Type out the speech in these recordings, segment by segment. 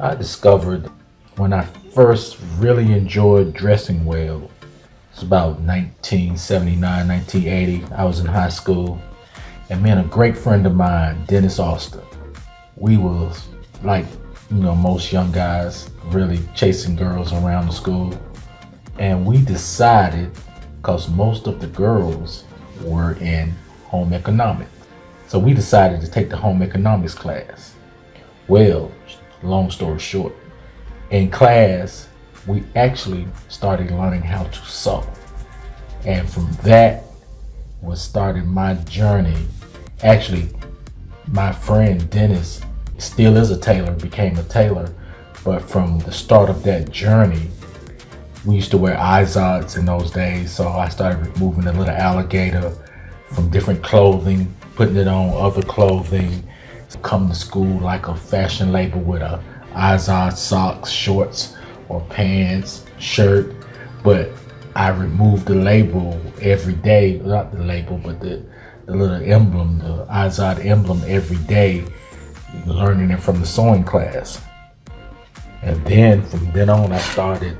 I discovered when I first really enjoyed dressing well. It's about 1979, 1980. I was in high school, and me and a great friend of mine, Dennis Austin, we was like, most young guys really chasing girls around the school. And we decided, because most of the girls were in home economics, so we decided to take the home economics class. Well, long story short, in class, we actually started learning how to sew. And from that was started my journey. Actually, my friend Dennis still is a tailor, became a tailor. But from the start of that journey, we used to wear Izods in those days. So I started removing the little alligator from different clothing, putting it on other clothing. Come to school like a fashion label with a Izod socks, shorts, or pants, shirt. But I removed the label every day, not the label, but the little emblem, the Izod emblem every day, learning it from the sewing class. And then from then on, I started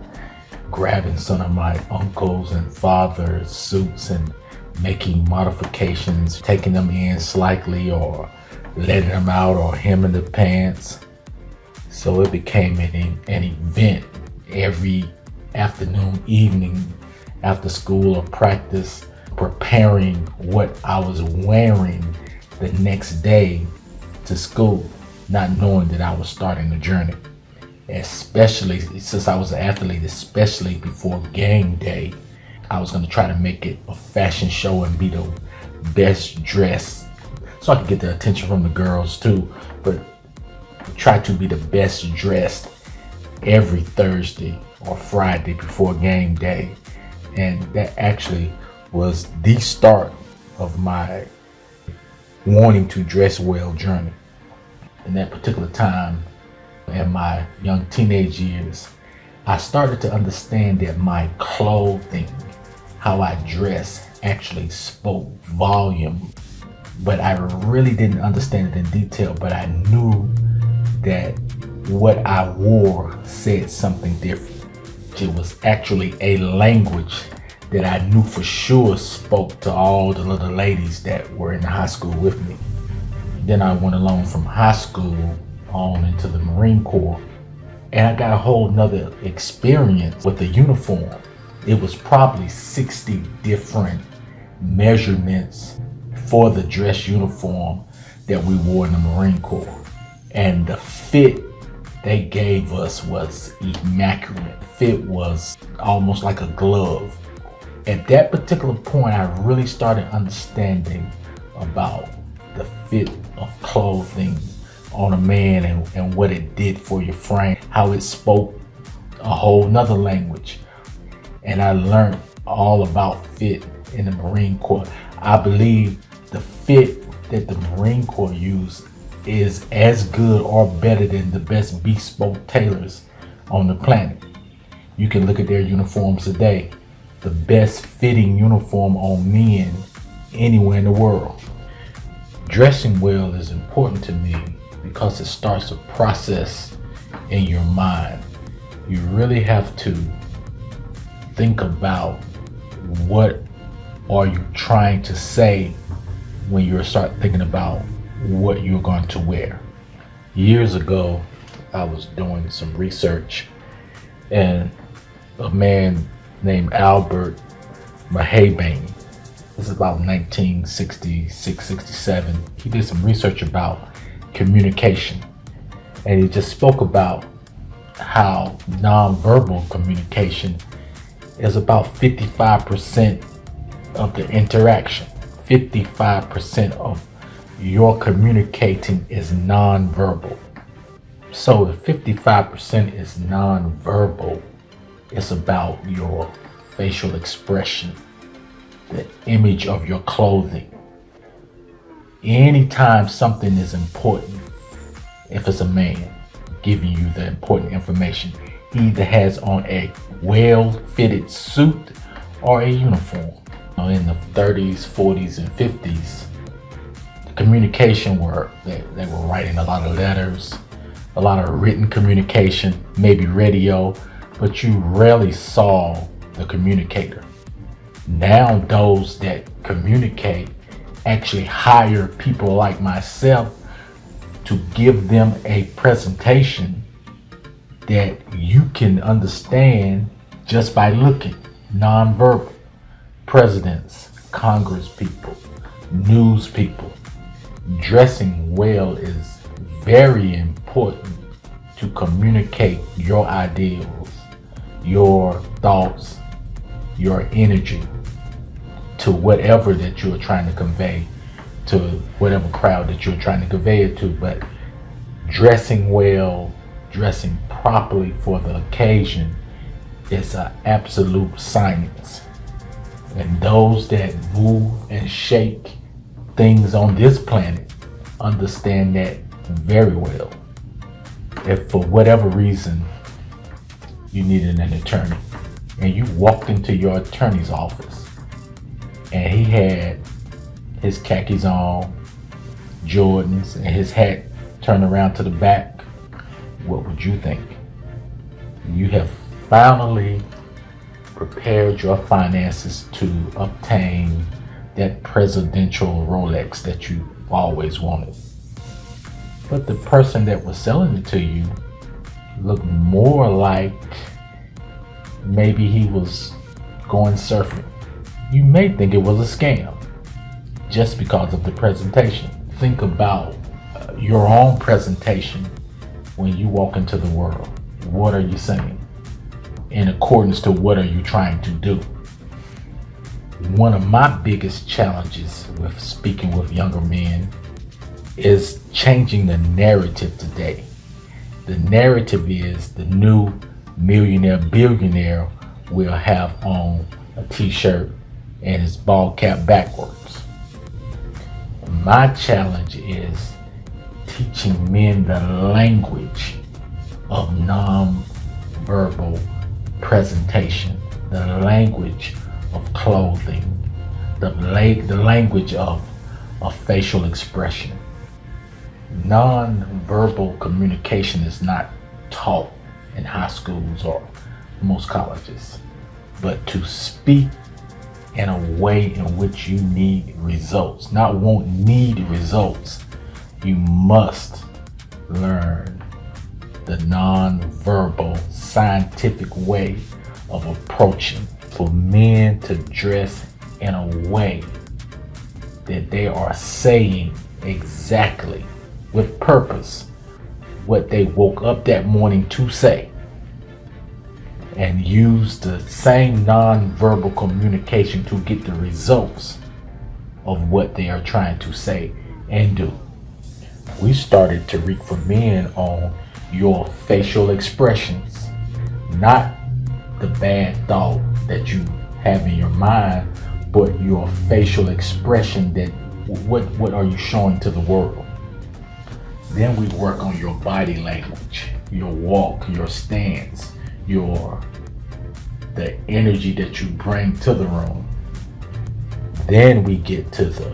grabbing some of my uncles and father's suits and making modifications, taking them in slightly or letting them out or hemming the pants. So it became an event every afternoon, evening, after school or practice, preparing what I was wearing the next day to school, not knowing that I was starting the journey. Especially since I was an athlete, especially before game day, I was going to try to make it a fashion show and be the best dressed, so I could get the attention from the girls too, but try to be the best dressed every Thursday or Friday before game day. And that actually was the start of my wanting to dress well journey. In that particular time, in my young teenage years, I started to understand that my clothing, how I dress, actually spoke volume. But I really didn't understand it in detail, but I knew that what I wore said something different. It was actually a language that I knew for sure spoke to all the little ladies that were in the high school with me. Then I went along from high school on into the Marine Corps, and I got a whole nother experience with the uniform. It was probably 60 different measurements for the dress uniform that we wore in the Marine Corps. And the fit they gave us was immaculate. Fit was almost like a glove. At that particular point, I really started understanding about the fit of clothing on a man and what it did for your frame, how it spoke a whole nother language. And I learned all about fit in the Marine Corps. I believe the fit that the Marine Corps used is as good or better than the best bespoke tailors on the planet. You can look at their uniforms today, the best fitting uniform on men anywhere in the world. Dressing well is important to me because it starts a process in your mind. You really have to think about what are you trying to say when you start thinking about what you're going to wear. Years ago, I was doing some research, and a man named Albert Mahabane, this is about 1966, 67, he did some research about communication, and he just spoke about how nonverbal communication is about 55% of the interaction. 55% of your communicating is nonverbal. So if 55% is nonverbal, it's about your facial expression, the image of your clothing. Anytime something is important, if it's a man giving you the important information, he either has on a well-fitted suit or a uniform. In the 30s, 40s, and 50s, the communication were they were writing a lot of letters. a lot of written communication, maybe radio, but you rarely saw the communicator. Now those that communicate actually hire people like myself to give them a presentation that you can understand just by looking. Nonverbal. Presidents, Congress people, news people. Dressing well is very important to communicate your ideals, your thoughts, your energy to whatever that you're trying to convey, to whatever crowd that you're trying to convey it to. But dressing well, dressing properly for the occasion is an absolute science. And those that move and shake things on this planet understand that very well. If for whatever reason you needed an attorney and you walked into your attorney's office and he had his khakis on, Jordans, and his hat turned around to the back, what would you think? You have finally prepared your finances to obtain that presidential Rolex that you always wanted. But the person that was selling it to you looked more like maybe he was going surfing. You may think it was a scam just because of the presentation. Think about your own presentation when you walk into the world. What are you saying? In accordance to what are you trying to do? One of my biggest challenges with speaking with younger men is changing the narrative today. The narrative is the new millionaire, billionaire will have on a t-shirt and his ball cap backwards. My challenge is teaching men the language of non-verbal presentation, the language of clothing, the language of facial expression. Non-verbal communication is not taught in high schools or most colleges, but to speak in a way in which you need results, not won't need results. You must learn the non-verbal scientific way of approaching for men to dress in a way that they are saying exactly with purpose what they woke up that morning to say, and use the same non-verbal communication to get the results of what they are trying to say and do. We started Taariq for Men on your facial expressions, not the bad thought that you have in your mind, but your facial expression, that what are you showing to the world. Then we work on your body language, your walk, your stance, the energy that you bring to the room. Then we get to the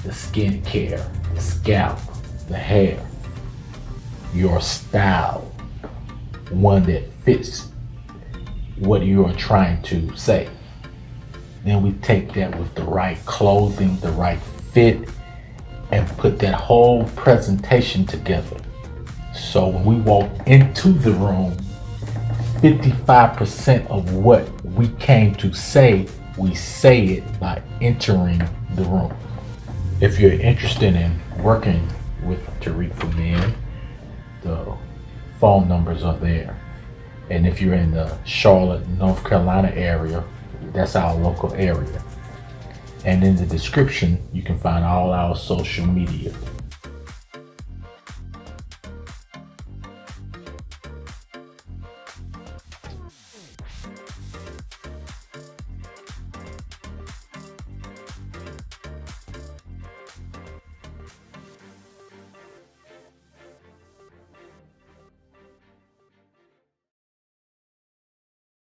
skincare, the scalp, the hair, your style, one that fits what you are trying to say. Then we take that with the right clothing, the right fit, and put that whole presentation together. So when we walk into the room, 55% of what we came to say, we say it by entering the room. If you're interested in working with Taariq for Men, the phone numbers are there. And if you're in the Charlotte, North Carolina area, that's our local area. And in the description, you can find all our social media.